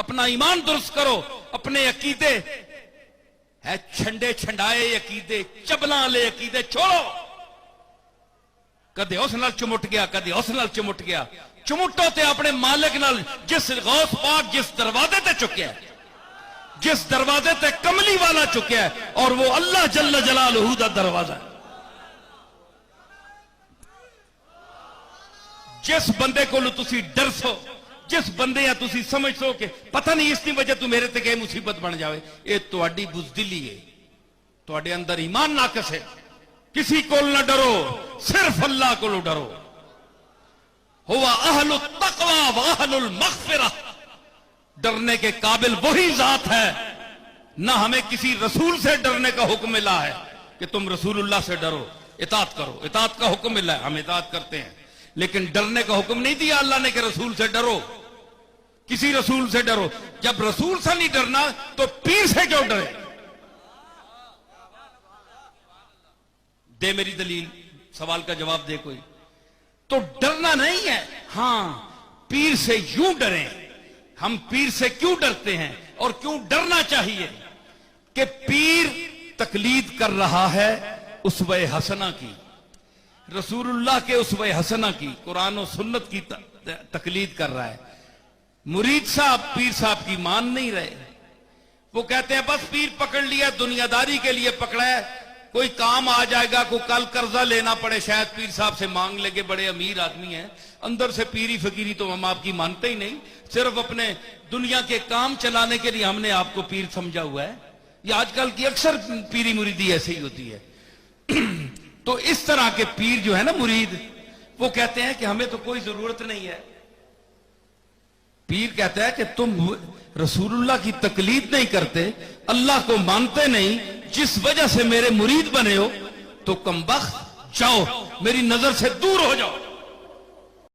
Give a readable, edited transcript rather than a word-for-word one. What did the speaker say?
اپنا ایمان درست کرو، اپنے عقیدے ہے چھنڈے چھنڈائے عقیدے، چبلاں والے عقیدے چھوڑو۔ کدے اس نال چمٹ گیا، کدے اس نال چمٹ گیا، چمٹو تے اپنے مالک نال، جس غوث پاک جس دروازے تے چکیا ہے، جس دروازے تے کملی والا چکیا ہے، اور وہ اللہ جل جلالہ دا دروازہ ہے۔ جس بندے کو تسی ڈر سو، جس بندے یا تسی سمجھ سو کہ پتہ نہیں اس کی وجہ تو میرے تے کہ مصیبت بن جاوے، یہ تہاڈی بزدلی ہے، تہاڈے اندر ایمان ناقص ہے۔ کسی کو نہ ڈرو، صرف اللہ کو ڈرو۔ ہوا اہل التقوی و اہل المغفرہ، ڈرنے کے قابل وہی ذات ہے۔ نہ ہمیں کسی رسول سے ڈرنے کا حکم ملا ہے کہ تم رسول اللہ سے ڈرو، اطاعت کرو، اطاعت کا حکم ملا ہے، ہم اطاعت کرتے ہیں، لیکن ڈرنے کا حکم نہیں دیا اللہ نے کہ رسول سے ڈرو، کسی رسول سے ڈرو۔ جب رسول سے نہیں ڈرنا تو پیر سے کیوں ڈرے؟ دے میری دلیل، سوال کا جواب دے کوئی۔ تو ڈرنا نہیں ہے، ہاں پیر سے یوں ڈریں۔ ہم پیر سے کیوں ڈرتے ہیں اور کیوں ڈرنا چاہیے؟ کہ پیر تقلید کر رہا ہے اسوہ حسنہ کی، رسول اللہ کے اسوہ حسنہ کی، قرآن و سنت کی تقلید کر رہا ہے۔ مرید صاحب پیر صاحب کی مان نہیں رہے، وہ کہتے ہیں بس پیر پکڑ لیا، دنیا داری کے لیے پکڑا ہے، کوئی کام آ جائے گا، کوئی کل قرضہ لینا پڑے شاید پیر صاحب سے مانگ لے گے، بڑے امیر آدمی ہیں، اندر سے پیری فقیری تو ہم آپ کی مانتے ہی نہیں، صرف اپنے دنیا کے کام چلانے کے لیے ہم نے آپ کو پیر سمجھا ہوا ہے۔ یہ آج کل کی اکثر پیری مریدی ایسے ہی ہوتی ہے۔ تو اس طرح کے پیر جو ہے نا مرید، وہ کہتے ہیں کہ ہمیں تو کوئی ضرورت نہیں ہے۔ پیر کہتا ہے کہ تم رسول اللہ کی تقلید نہیں کرتے، اللہ کو مانتے نہیں، جس وجہ سے میرے مرید بنے ہو، تو کم بخت جاؤ، میری نظر سے دور ہو جاؤ۔